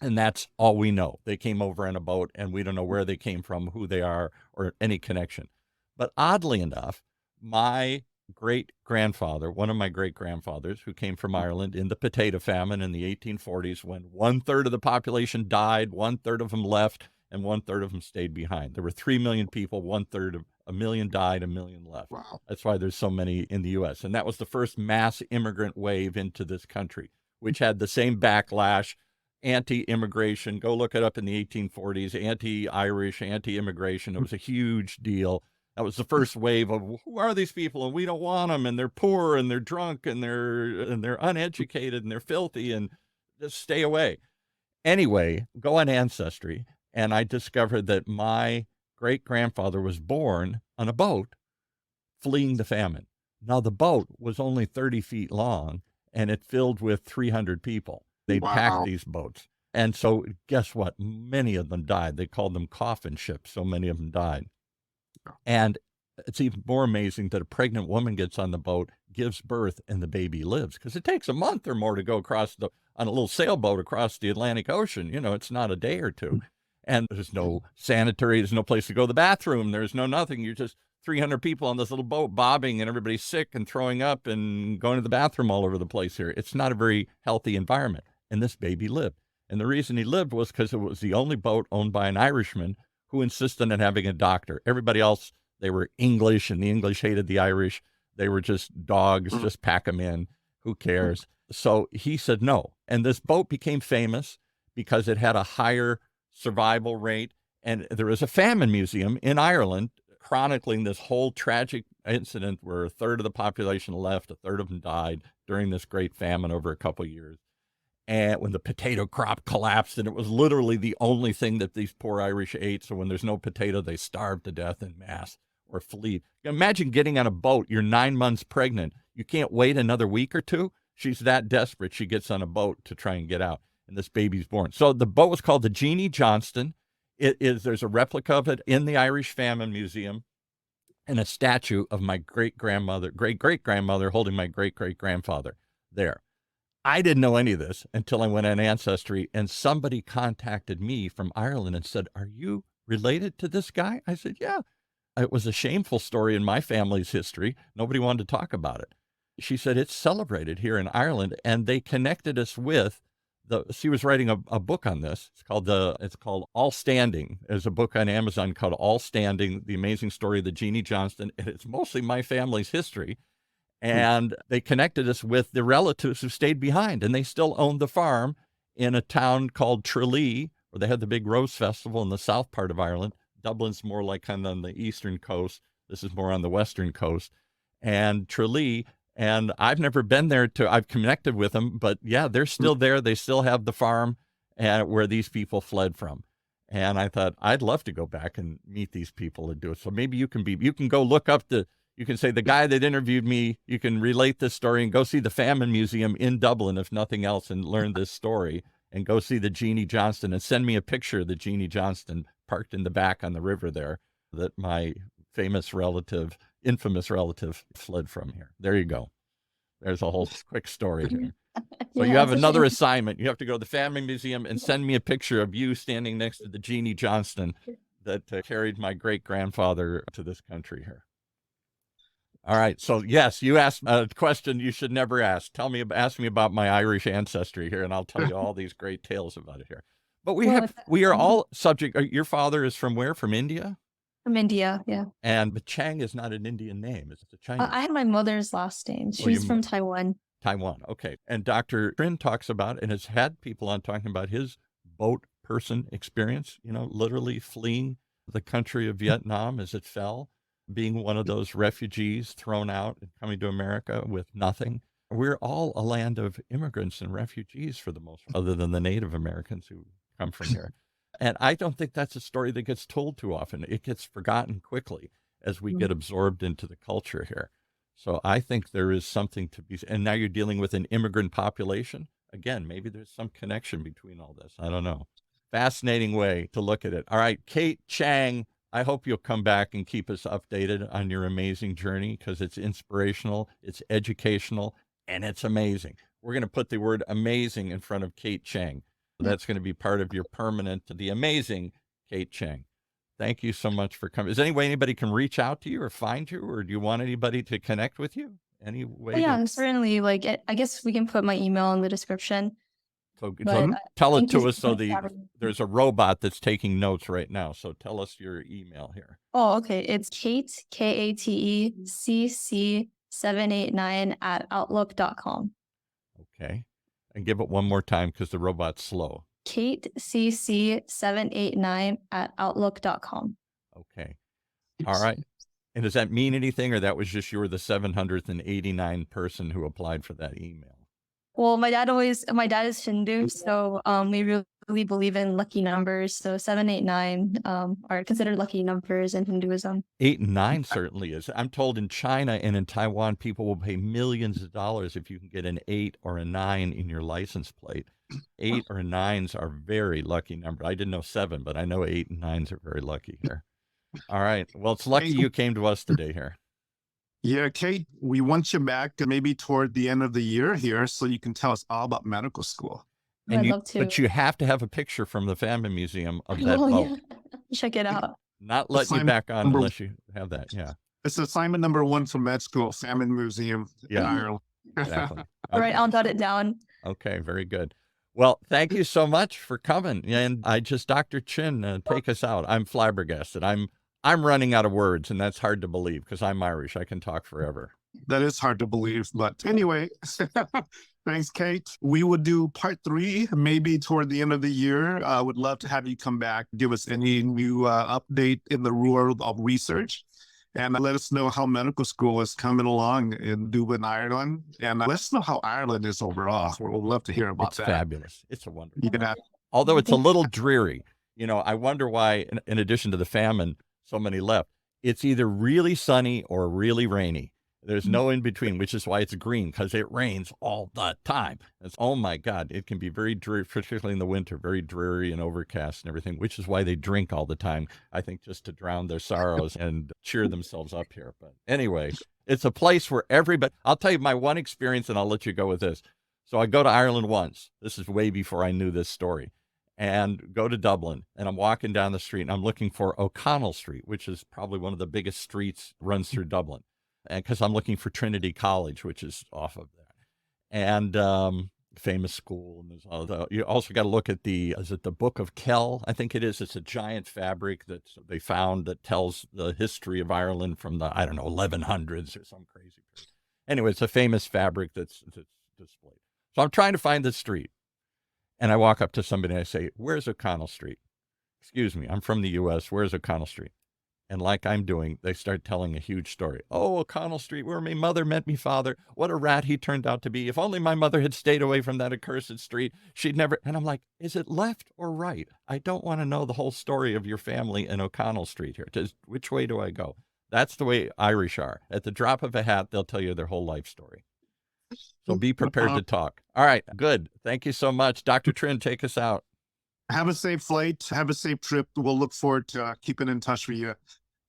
and that's all we know. They came over on a boat, and we don't know where they came from, who they are, or any connection. But oddly enough, my great-grandfather, one of my great-grandfathers, who came from Ireland in the potato famine in the 1840s, when 1/3 of the population died, 1/3 of them left, and 1/3 of them stayed behind. There were 3 million people, 1/3 of a million died, 1 million left. Wow. That's why there's so many in the U.S. And that was the first mass immigrant wave into this country, which had the same backlash, anti-immigration. Go look it up in the 1840s, anti-Irish, anti-immigration. It was a huge deal. That was the first wave of, who are these people? And we don't want them. And they're poor and they're drunk and they're uneducated and they're filthy and just stay away. Anyway, go on Ancestry. And I discovered that my great-grandfather was born on a boat fleeing the famine. Now, the boat was only 30 feet long, and it filled with 300 people. They'd packed these boats. And so guess what? Many of them died. They called them coffin ships. So many of them died. And it's even more amazing that a pregnant woman gets on the boat, gives birth, and the baby lives, because it takes a month or more to go on a little sailboat across the Atlantic Ocean. It's not a day or two. And there's no sanitary, there's no place to go to the bathroom, there's no nothing. You're just 300 people on this little boat bobbing, and everybody's sick and throwing up and going to the bathroom all over the place here. It's not a very healthy environment. And this baby lived. And the reason he lived was because it was the only boat owned by an Irishman who insisted on having a doctor. Everybody else, they were English, and the English hated the Irish. They were just dogs, just pack them in. Who cares? So he said no. And this boat became famous because it had a higher survival rate. And there is a famine museum in Ireland chronicling this whole tragic incident where 1/3 of the population left, 1/3 of them died during this great famine over a couple of years. And when the potato crop collapsed, and it was literally the only thing that these poor Irish ate. So when there's no potato, they starve to death in mass or flee. Imagine getting on a boat. You're 9 months pregnant. You can't wait another week or two. She's that desperate. She gets on a boat to try and get out. And this baby's born. So the boat was called the Jeannie Johnston. There's a replica of it in the Irish Famine Museum, and a statue of my great-great-grandmother holding my great-great-grandfather there. I didn't know any of this until I went on Ancestry, and somebody contacted me from Ireland and said, "Are you related to this guy?" I said, "Yeah." It was a shameful story in my family's history. Nobody wanted to talk about it. She said, "It's celebrated here in Ireland," and they connected us with she was writing a book on this. It's called All Standing. There's a book on Amazon called All Standing, The Amazing Story of the Jeannie Johnston. And it's mostly my family's history. And they connected us with the relatives who stayed behind, and they still owned the farm in a town called Tralee, where they had the big Rose Festival in the south part of Ireland. Dublin's more like kind of on the eastern coast. This is more on the western coast. And Tralee, and I've never been there I've connected with them, but yeah, they're still there. They still have the farm where these people fled from. And I thought, I'd love to go back and meet these people and do it. So maybe you can go look up you can say the guy that interviewed me, you can relate this story and go see the Famine Museum in Dublin, if nothing else, and learn this story, and go see the Jeannie Johnston and send me a picture of the Jeannie Johnston parked in the back on the river there that my infamous relative fled from here. There you go. There's a whole quick story here. So you have another assignment. You have to go to the Family Museum and send me a picture of you standing next to the Jeannie Johnston that carried my great-grandfather to this country here. All right. So yes, you asked a question you should never ask. Ask me about my Irish ancestry here, and I'll tell you all these great tales about it here. But we are all subject. Your father is from where? From India? From India, yeah. But Chiang is not an Indian name. It's a Chinese. I had my mother's last name. She's from Taiwan. Taiwan. Okay. And Dr. Trinh talks about and has had people on talking about his boat person experience, literally fleeing the country of Vietnam as it fell, being one of those refugees thrown out and coming to America with nothing. We're all a land of immigrants and refugees for the most part, other than the Native Americans who come from here. And I don't think that's a story that gets told too often. It gets forgotten quickly as we get absorbed into the culture here. So I think there is something to be, and now you're dealing with an immigrant population. Again, maybe there's some connection between all this. I don't know. Fascinating way to look at it. All right, Kate Chiang, I hope you'll come back and keep us updated on your amazing journey, because it's inspirational, it's educational, and it's amazing. We're going to put the word amazing in front of Kate Chiang. That's going to be part of your permanent, the amazing Kate Chiang. Thank you so much for coming. Is there any way anybody can reach out to you or find you, or do you want anybody to connect with you? Any way? Yeah, certainly. I guess we can put my email in the description. So tell it to us. So there's a robot that's taking notes right now. So tell us your email here. Oh, okay. It's Kate, KateCC789 @outlook.com. Okay. And give it one more time because the robot's slow. KateCC789 @outlook.com. Okay. All right. And does that mean anything, or that was just you were the 789 person who applied for that email? Well, my dad is Hindu, so we really believe in lucky numbers. So 789 are considered lucky numbers in Hinduism. 8 and 9 certainly is. I'm told in China and in Taiwan, people will pay millions of dollars if you can get an 8 or a 9 in your license plate. 8 or 9s are very lucky numbers. I didn't know 7, but I know 8 and 9s are very lucky here. All right. Well, it's lucky you came to us today here. Yeah, Kate, we want you back maybe toward the end of the year here so you can tell us all about medical school. I'd love to. But you have to have a picture from the Famine Museum of that boat. Yeah. Check it out. Not letting you back on unless you have that. Yeah. It's assignment number 1 for med school, Famine Museum in Ireland. Exactly. Okay. All right, I'll jot it down. Okay, very good. Well, thank you so much for coming. And Dr. Trinh, take us out. I'm flabbergasted. I'm running out of words, and that's hard to believe because I'm Irish. I can talk forever. That is hard to believe. But anyway, thanks, Kate. We would do part 3, maybe toward the end of the year. I would love to have you come back, give us any new update in the world of research, and let us know how medical school is coming along in Dublin, Ireland. And let us know how Ireland is overall. We'd love to hear about that. It's fabulous. It's a wonderful. Yeah. Although it's a little dreary. I wonder why, in addition to the famine, so many left. It's either really sunny or really rainy. There's no in between, which is why it's green, because it rains all the time. Oh my God, it can be very dreary, particularly in the winter, very dreary and overcast and everything, which is why they drink all the time, I think, just to drown their sorrows and cheer themselves up here. But anyway, it's a place where everybody, I'll tell you my one experience and I'll let you go with this. So I go to Ireland once. This is way before I knew this story. And go to Dublin, and I'm walking down the street, and I'm looking for O'Connell Street, which is probably one of the biggest streets runs through Dublin, and because I'm looking for Trinity College, which is off of that, and famous school. And there's all you also got to look at is it the Book of Kell? I think it is. It's a giant fabric that they found that tells the history of Ireland from the 1100s or some crazy period. Anyway, it's a famous fabric that's displayed. So I'm trying to find the street. And I walk up to somebody and I say, "Where's O'Connell Street?" "Excuse me, I'm from the U.S. Where's O'Connell Street?" And like I'm doing, they start telling a huge story. Oh, O'Connell Street, where my mother met me father. What a rat he turned out to be. If only my mother had stayed away from that accursed street, she'd never. And I'm like, is it left or right? I don't want to know the whole story of your family in O'Connell Street here. Just which way do I go? That's the way Irish are. At the drop of a hat, they'll tell you their whole life story. So be prepared to talk. All right, good. Thank you so much. Dr. Trinh, take us out. Have a safe flight. Have a safe trip. We'll look forward to keeping in touch with you.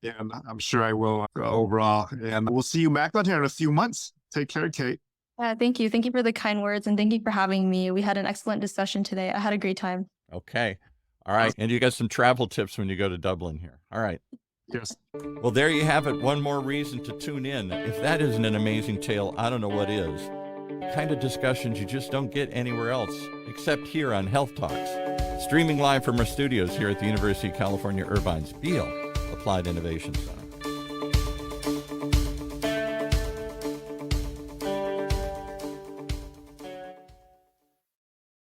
And I'm sure I will overall. And we'll see you back on here in a few months. Take care, Kate. Thank you. Thank you for the kind words, and thank you for having me. We had an excellent discussion today. I had a great time. Okay. All right. And you got some travel tips when you go to Dublin here. All right. Yes. Well, there you have it. One more reason to tune in. If that isn't an amazing tale, I don't know what is. The kind of discussions you just don't get anywhere else except here on Health Talks. Streaming live from our studios here at the University of California, Irvine's Beale Applied Innovation Center.